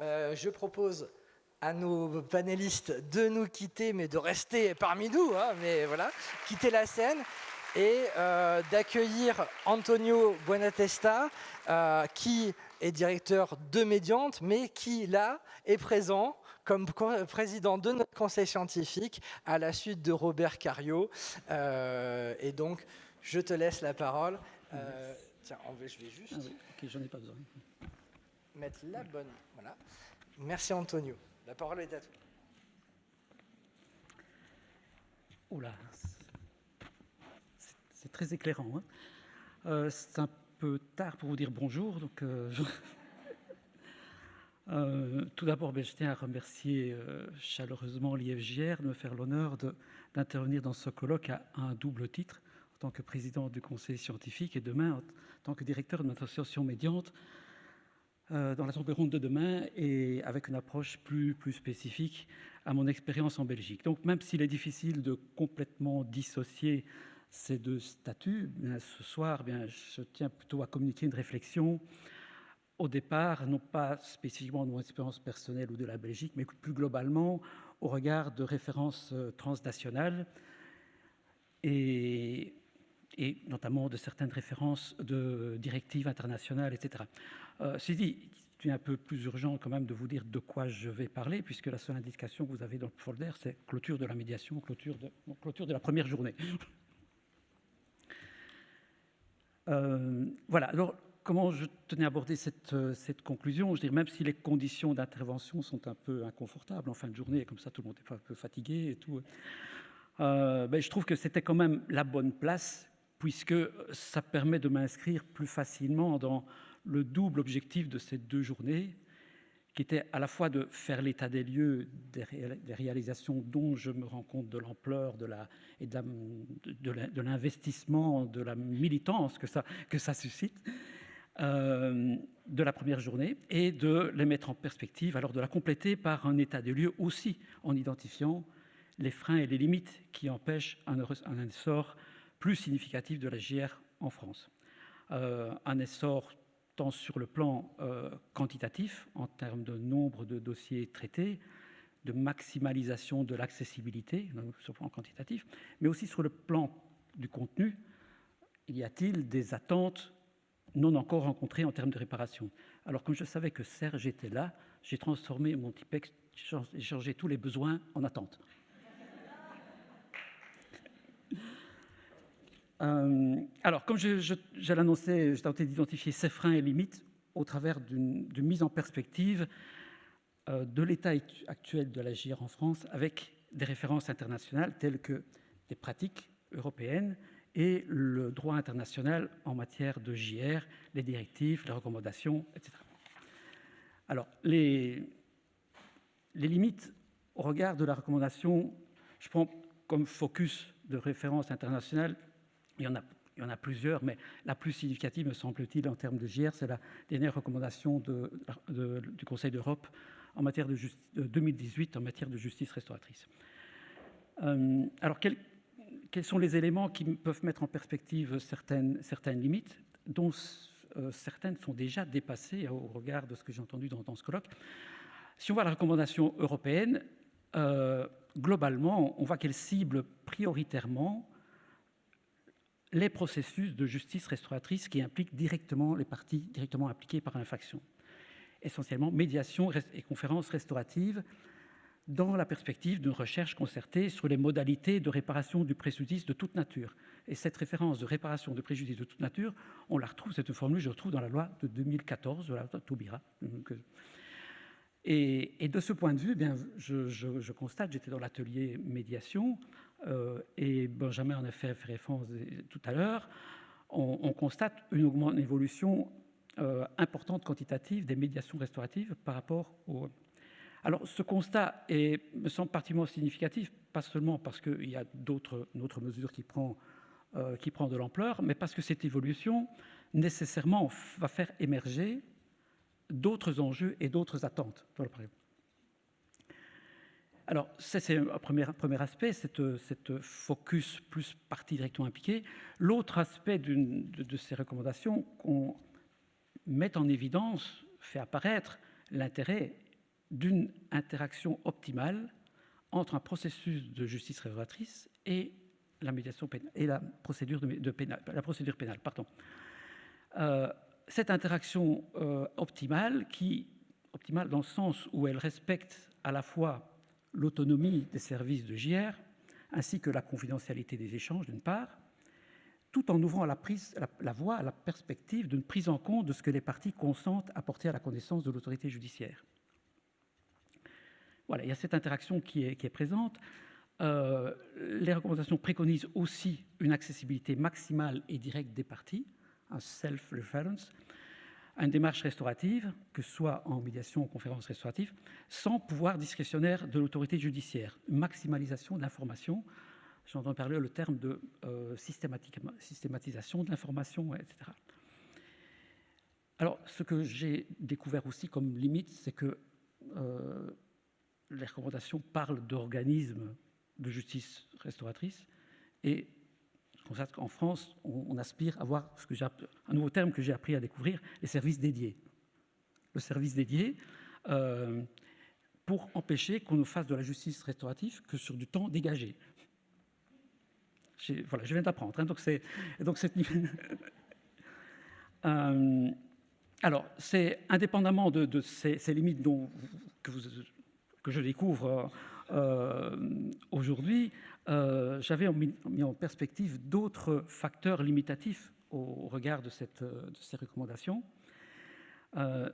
Je propose à nos panélistes de nous quitter, mais de rester parmi nous, hein, mais voilà, quitter la scène et d'accueillir Antonio Buonatesta, qui est directeur de Mediante, mais qui, là, est présent comme président de notre conseil scientifique à la suite de Robert Cario. Et donc, je te laisse la parole. Tiens, je vais juste... Ah oui, ok, j'en ai pas besoin. Mettre la bonne... Voilà. Merci Antonio. La parole est à toi. Oula, c'est très éclairant. Hein. C'est un peu tard pour vous dire bonjour, donc tout d'abord, je tiens à remercier chaleureusement l'IFJR de me faire l'honneur d'intervenir dans ce colloque à un double titre, en tant que président du conseil scientifique et demain en tant que directeur de notre association Mediante, dans la table ronde de demain et avec une approche plus spécifique à mon expérience en Belgique. Donc même s'il est difficile de complètement dissocier ces deux statuts, ce soir, je tiens plutôt à communiquer une réflexion au départ, non pas spécifiquement de mon expérience personnelle ou de la Belgique, mais plus globalement au regard de références transnationales et notamment de certaines références de directives internationales, etc. C'est dit, il est un peu plus urgent quand même de vous dire de quoi je vais parler, puisque la seule indication que vous avez dans le folder, c'est clôture de la médiation, clôture de la première journée. Voilà, alors comment je tenais à aborder cette conclusion? Je dirais, même si les conditions d'intervention sont un peu inconfortables en fin de journée, comme ça tout le monde est un peu fatigué et tout, je trouve que c'était quand même la bonne place, puisque ça permet de m'inscrire plus facilement dans le double objectif de ces deux journées, qui était à la fois de faire l'état des lieux des réalisations dont je me rends compte de l'ampleur de l'investissement, de la militance que ça suscite, de la première journée, et de les mettre en perspective, alors de la compléter par un état des lieux aussi, en identifiant les freins et les limites qui empêchent un essor plus significatif de la JR en France. Un essor tant sur le plan quantitatif, en termes de nombre de dossiers traités, de maximalisation de l'accessibilité, sur le plan quantitatif, mais aussi sur le plan du contenu. Y a-t-il des attentes non encore rencontrées en termes de réparation? Alors, comme je savais que Serge était là, j'ai transformé mon Tipex, j'ai changé tous les besoins en attentes. Alors, comme je l'annonçais, j'ai tenté d'identifier ces freins et limites au travers d'une mise en perspective de l'état actuel de la JR en France avec des références internationales telles que des pratiques européennes et le droit international en matière de JR, les directives, les recommandations, etc. Alors, les limites au regard de la recommandation, je prends comme focus de référence internationale. Il y en a plusieurs, mais la plus significative, me semble-t-il, en termes de JR, c'est la dernière recommandation du Conseil d'Europe en matière de 2018 en matière de justice restauratrice. Alors, quels sont les éléments qui peuvent mettre en perspective certaines limites, dont certaines sont déjà dépassées au regard de ce que j'ai entendu dans ce colloque? Si on voit la recommandation européenne, globalement, on voit qu'elle cible prioritairement les processus de justice restauratrice qui impliquent directement les parties directement impliquées par l'infraction. Essentiellement, médiation et conférences restauratives dans la perspective d'une recherche concertée sur les modalités de réparation du préjudice de toute nature. Et cette référence de réparation de préjudice de toute nature, on la retrouve, cette formule, je la retrouve dans la loi de 2014, de la loi Taubira. Et de ce point de vue, je constate, j'étais dans l'atelier médiation, et Benjamin en a fait référence tout à l'heure, on constate une évolution importante quantitative des médiations restauratives par rapport au... Alors ce constat me semble particulièrement significatif, pas seulement parce qu'il y a d'autres mesures qui prend de l'ampleur, mais parce que cette évolution nécessairement va faire émerger d'autres enjeux et d'autres attentes dans le problème. Alors, ça, c'est un premier aspect, cette focus plus partie directement impliquée. L'autre aspect de ces recommandations qu'on met en évidence, fait apparaître l'intérêt d'une interaction optimale entre un processus de justice restauratrice et la médiation pénale et la procédure pénale. Pardon. Cette interaction optimale dans le sens où elle respecte à la fois l'autonomie des services de JR ainsi que la confidentialité des échanges d'une part, tout en ouvrant la voie à la perspective d'une prise en compte de ce que les parties consentent à porter à la connaissance de l'autorité judiciaire. Voilà, il y a cette interaction qui est présente. Les recommandations préconisent aussi une accessibilité maximale et directe des parties, un self-reference, une démarche restaurative, que ce soit en médiation ou en conférence restaurative, sans pouvoir discrétionnaire de l'autorité judiciaire, une maximalisation de l'information. J'entends parler le terme de systématisation de l'information, etc. Alors, ce que j'ai découvert aussi comme limite, c'est que les recommandations parlent d'organismes de justice restauratrice et je constate qu'en France, on aspire à avoir un nouveau terme que j'ai appris à découvrir, les services dédiés. Le service dédié pour empêcher qu'on ne fasse de la justice restaurative que sur du temps dégagé. Voilà, je viens d'apprendre. Hein, alors, c'est indépendamment de ces limites que je découvre aujourd'hui, j'avais mis en perspective d'autres facteurs limitatifs au regard de ces recommandations.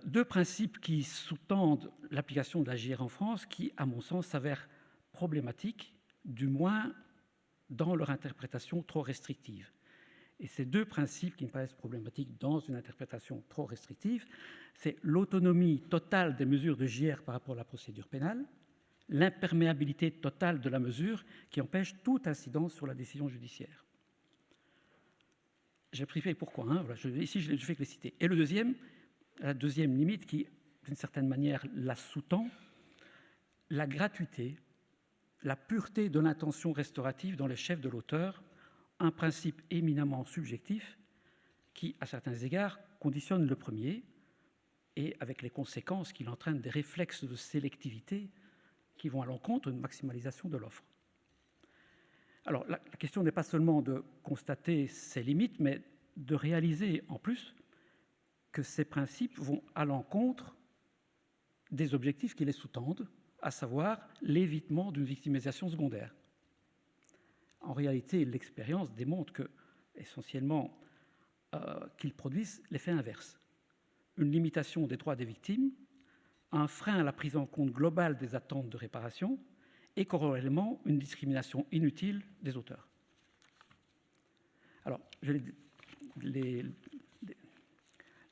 Deux principes qui sous-tendent l'application de la JR en France qui, à mon sens, s'avèrent problématiques, du moins dans leur interprétation trop restrictive. Et ces deux principes qui me paraissent problématiques dans une interprétation trop restrictive, c'est l'autonomie totale des mesures de JR par rapport à la procédure pénale, l'imperméabilité totale de la mesure qui empêche toute incidence sur la décision judiciaire. J'ai précisé pourquoi, hein, voilà, ici je fais que les citer. Et la deuxième limite qui, d'une certaine manière, la sous-tend, la gratuité, la pureté de l'intention restaurative dans les chefs de l'auteur, un principe éminemment subjectif qui, à certains égards, conditionne le premier et avec les conséquences qu'il entraîne des réflexes de sélectivité qui vont à l'encontre d'une maximalisation de l'offre. Alors, la question n'est pas seulement de constater ces limites, mais de réaliser en plus que ces principes vont à l'encontre des objectifs qui les sous-tendent, à savoir l'évitement d'une victimisation secondaire. En réalité, l'expérience démontre que, essentiellement, qu'ils produisent l'effet inverse. Une limitation des droits des victimes, un frein à la prise en compte globale des attentes de réparation et, corrélativement, une discrimination inutile des auteurs. Alors, je vais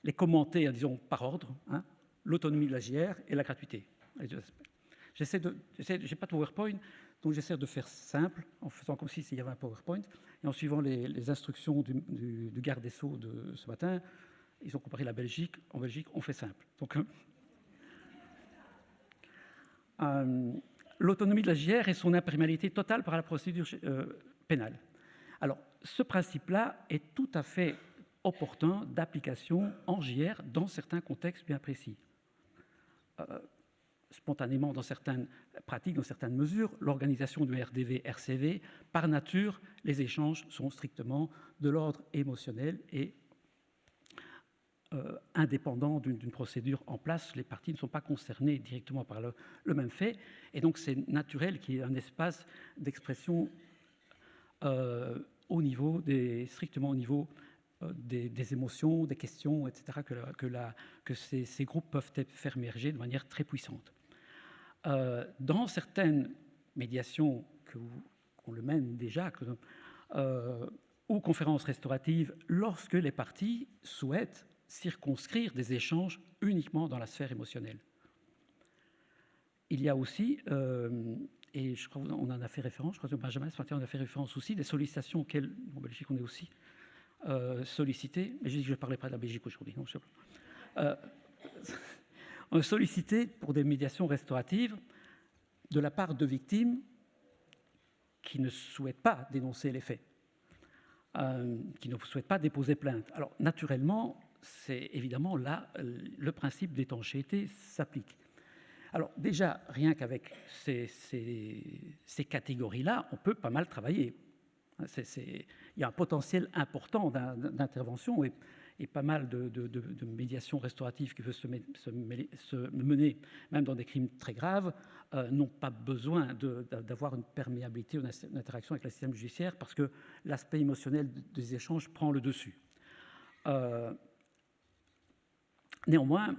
les commenter, disons, par ordre, hein, l'autonomie de la JR et la gratuité. Je n'ai pas de PowerPoint, donc j'essaie de faire simple, en faisant comme s'il y avait un PowerPoint, et en suivant les instructions du garde des Sceaux de ce matin. Ils ont comparé la Belgique. En Belgique, on fait simple. Donc, l'autonomie de la JR et son imperméabilité totale par la procédure pénale. Alors, ce principe-là est tout à fait opportun d'application en JR dans certains contextes bien précis. Spontanément, dans certaines pratiques, dans certaines mesures, l'organisation du RDV-RCV, par nature, les échanges sont strictement de l'ordre émotionnel et indépendants d'une procédure en place. Les parties ne sont pas concernées directement par le même fait, et donc c'est naturel qu'il y ait un espace d'expression strictement au niveau des émotions, des questions, etc., que ces groupes peuvent faire émerger de manière très puissante. Dans certaines médiations qu'on le mène déjà, ou conférences restauratives, lorsque les parties souhaitent circonscrire des échanges uniquement dans la sphère émotionnelle. Il y a aussi, et je crois qu'on en a fait référence, je crois que Benjamin ce matin on a fait référence aussi, des sollicitations auxquelles, en Belgique, on est aussi sollicité, mais j'ai dit que je ne parlais pas de la Belgique aujourd'hui, non, je sais pas. On est sollicité pour des médiations restauratives de la part de victimes qui ne souhaitent pas dénoncer les faits, qui ne souhaitent pas déposer plainte. Alors, naturellement, c'est évidemment là, le principe d'étanchéité s'applique. Alors déjà, rien qu'avec ces catégories-là, on peut pas mal travailler. Il y a un potentiel important d'intervention et pas mal de médiation restaurative qui veut se mener, même dans des crimes très graves, n'ont pas besoin d'avoir une perméabilité ou une interaction avec le système judiciaire parce que l'aspect émotionnel des échanges prend le dessus. Néanmoins,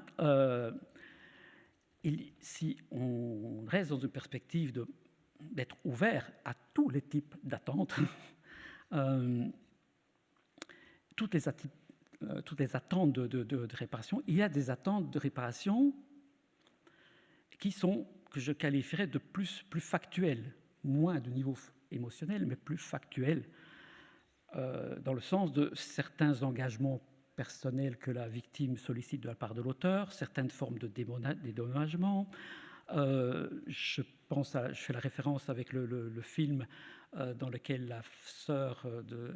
si on reste dans une perspective d'être ouvert à tous les types d'attentes, toutes les attentes de réparation, il y a des attentes de réparation qui sont, que je qualifierais de plus factuelles, moins de niveau émotionnel, mais plus factuelles, dans le sens de certains engagements personnels que la victime sollicite de la part de l'auteur, certaines formes de dédommagement. Je fais la référence avec le film dans lequel la sœur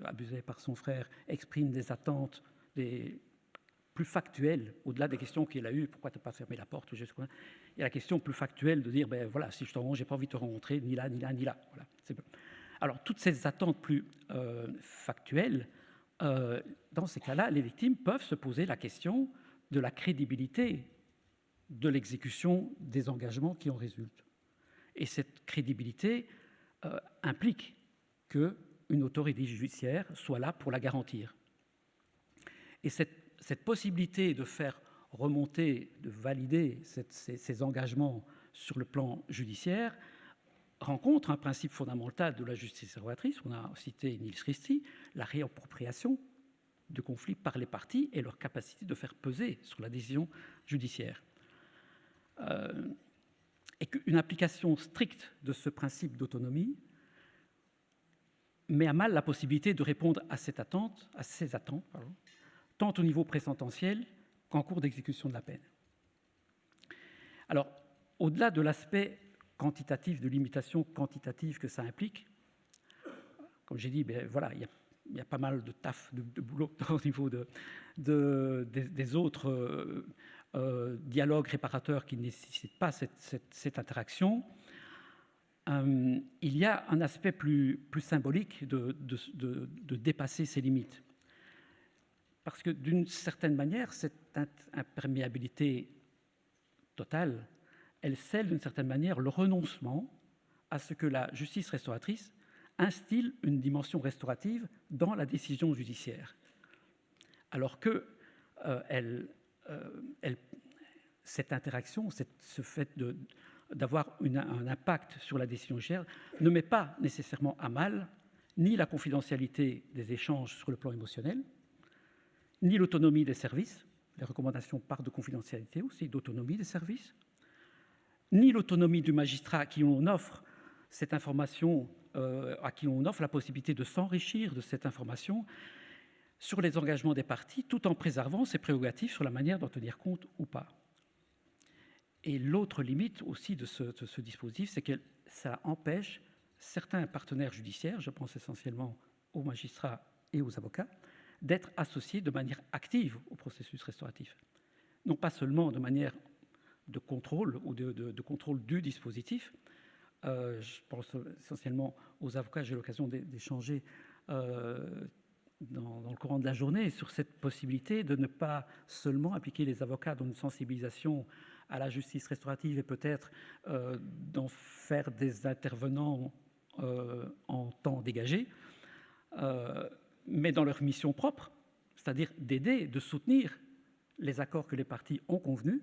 abusée par son frère exprime des attentes plus factuelles, au-delà des questions qu'il a eues, pourquoi tu n'as pas fermé la porte, il y a la question plus factuelle de dire, ben voilà, si je te rencontre, j'ai pas envie de te rencontrer, ni là, ni là, ni là. Voilà. Alors, toutes ces attentes plus factuelles, dans ces cas-là, les victimes peuvent se poser la question de la crédibilité de l'exécution des engagements qui en résultent. Et cette crédibilité implique qu'une autorité judiciaire soit là pour la garantir. Et cette possibilité de faire remonter, de valider ces engagements sur le plan judiciaire rencontre un principe fondamental de la justice restauratrice. On a cité Niels Christie, la réappropriation de conflits par les parties et leur capacité de faire peser sur la décision judiciaire. Et qu'une application stricte de ce principe d'autonomie met à mal la possibilité de répondre à ces attentes, tant au niveau présententiel qu'en cours d'exécution de la peine. Alors, au-delà de l'aspect quantitatif, de limitation quantitative que ça implique, comme j'ai dit, voilà, il y a pas mal de taf, de boulot au niveau des autres dialogues réparateurs qui ne nécessitent pas cette interaction. Il y a un aspect plus symbolique de dépasser ces limites. Parce que d'une certaine manière, cette imperméabilité totale, elle scelle d'une certaine manière le renoncement à ce que la justice restauratrice instille une dimension restaurative dans la décision judiciaire. Alors que cette interaction, ce fait d'avoir un impact sur la décision judiciaire ne met pas nécessairement à mal ni la confidentialité des échanges sur le plan émotionnel, ni l'autonomie des services, les recommandations partent de confidentialité aussi, d'autonomie des services, ni l'autonomie du magistrat à qui on offre cette information, à qui on offre la possibilité de s'enrichir de cette information sur les engagements des parties, tout en préservant ses prérogatives sur la manière d'en tenir compte ou pas. Et l'autre limite aussi de ce dispositif, c'est que ça empêche certains partenaires judiciaires, je pense essentiellement aux magistrats et aux avocats, d'être associés de manière active au processus restauratif. Non pas seulement de manière de contrôle ou de contrôle du dispositif. Je pense essentiellement aux avocats. J'ai eu l'occasion d'échanger dans le courant de la journée sur cette possibilité de ne pas seulement appliquer les avocats dans une sensibilisation à la justice restaurative et peut-être d'en faire des intervenants en temps dégagé, mais dans leur mission propre, c'est-à-dire d'aider, de soutenir les accords que les parties ont convenus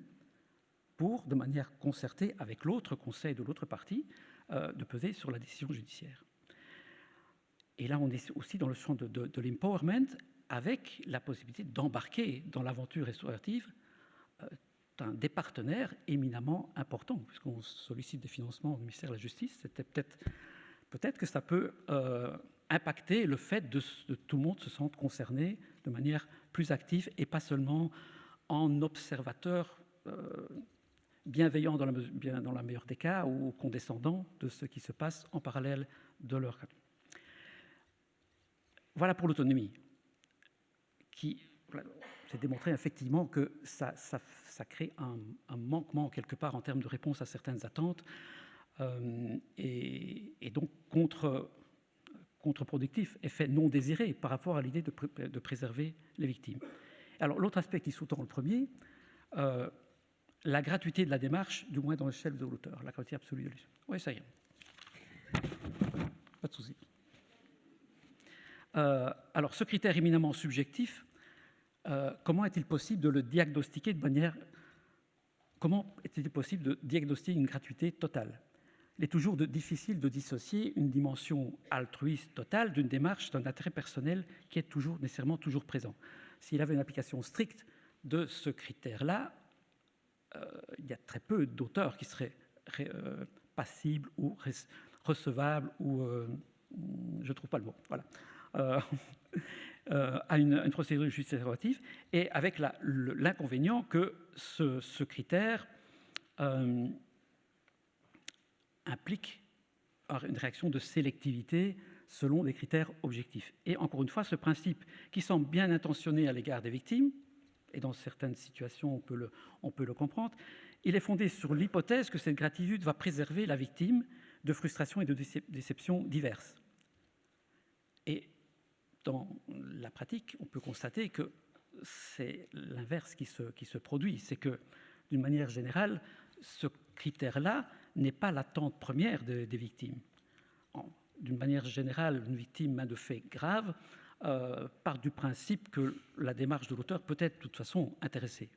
pour, de manière concertée avec l'autre conseil de l'autre partie, de peser sur la décision judiciaire. Et là, on est aussi dans le champ de l'empowerment, avec la possibilité d'embarquer dans l'aventure restaurative des partenaires éminemment importants, puisqu'on sollicite des financements au ministère de la Justice. C'était peut-être que ça peut impacter le fait de tout le monde se sente concerné de manière plus active et pas seulement en observateur bienveillant dans la meilleure des cas ou condescendant de ce qui se passe en parallèle de leur cas. Voilà pour l'autonomie. c'est démontré effectivement que ça crée un manquement quelque part en termes de réponse à certaines attentes et donc contre-productif, effet non désiré par rapport à l'idée de préserver les victimes. Alors l'autre aspect qui sous-tend le premier, la gratuité de la démarche, du moins dans l'échelle de l'auteur, la gratuité absolue de l'auteur. Oui, ça y est. Pas de souci. Alors ce critère éminemment subjectif, comment est-il possible de le diagnostiquer de manière... Comment est-il possible de diagnostiquer une gratuité totale ? Il est toujours difficile de dissocier une dimension altruiste totale d'une démarche d'un intérêt personnel qui est nécessairement toujours présent. S'il avait une application stricte de ce critère-là, il y a très peu d'auteurs qui seraient passibles ou recevables ou... je ne trouve pas le mot. Voilà. À une procédure de justice restaurative, et avec l'inconvénient que ce critère implique une réaction de sélectivité selon des critères objectifs. Et encore une fois, ce principe qui semble bien intentionné à l'égard des victimes, et dans certaines situations on peut le comprendre, il est fondé sur l'hypothèse que cette gratitude va préserver la victime de frustrations et de déceptions diverses. Et dans la pratique, on peut constater que c'est l'inverse qui se produit. C'est que, d'une manière générale, ce critère-là n'est pas l'attente première des victimes. D'une manière générale, une victime de faits graves part du principe que la démarche de l'auteur peut être de toute façon intéressée.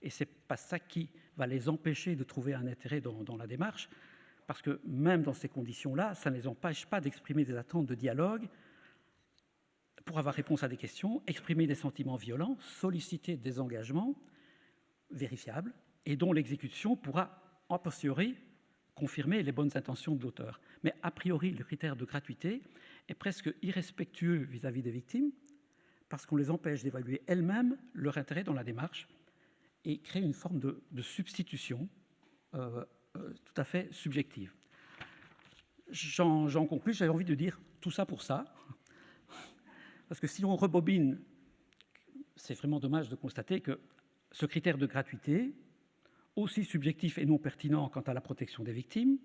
Et ce n'est pas ça qui va les empêcher de trouver un intérêt dans la démarche, parce que même dans ces conditions-là, ça ne les empêche pas d'exprimer des attentes de dialogue pour avoir réponse à des questions, exprimer des sentiments violents, solliciter des engagements vérifiables et dont l'exécution pourra, a posteriori, confirmer les bonnes intentions de l'auteur. Mais a priori, le critère de gratuité est presque irrespectueux vis-à-vis des victimes parce qu'on les empêche d'évaluer elles-mêmes leur intérêt dans la démarche et crée une forme de substitution tout à fait subjective. J'en conclus, j'avais envie de dire tout ça pour ça, parce que si on rebobine, c'est vraiment dommage de constater que ce critère de gratuité, aussi subjectif et non pertinent quant à la protection des victimes,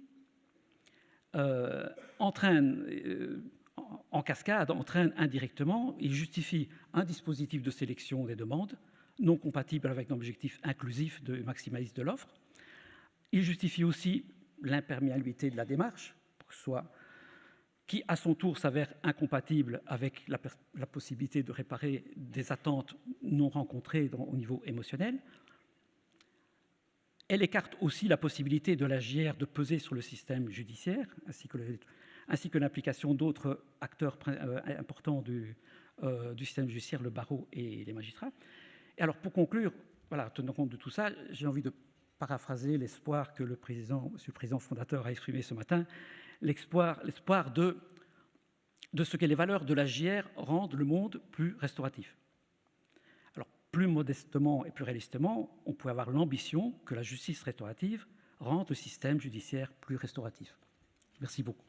entraîne, en cascade, entraîne indirectement et justifie un dispositif de sélection des demandes non compatible avec l'objectif inclusif de maximaliste de l'offre. Il justifie aussi l'imperméabilité de la démarche, qui à son tour s'avère incompatible avec la possibilité de réparer des attentes non rencontrées au niveau émotionnel. Elle écarte aussi la possibilité de la JR de peser sur le système judiciaire, ainsi que l'implication d'autres acteurs importants du système judiciaire, le barreau et les magistrats. Et alors, pour conclure, voilà, tenant compte de tout ça, j'ai envie de paraphraser l'espoir que monsieur le président fondateur a exprimé ce matin, l'espoir de ce que les valeurs de la JR rendent le monde plus restauratif. Alors, plus modestement et plus réalistement, on peut avoir l'ambition que la justice restaurative rende le système judiciaire plus restauratif. Merci beaucoup.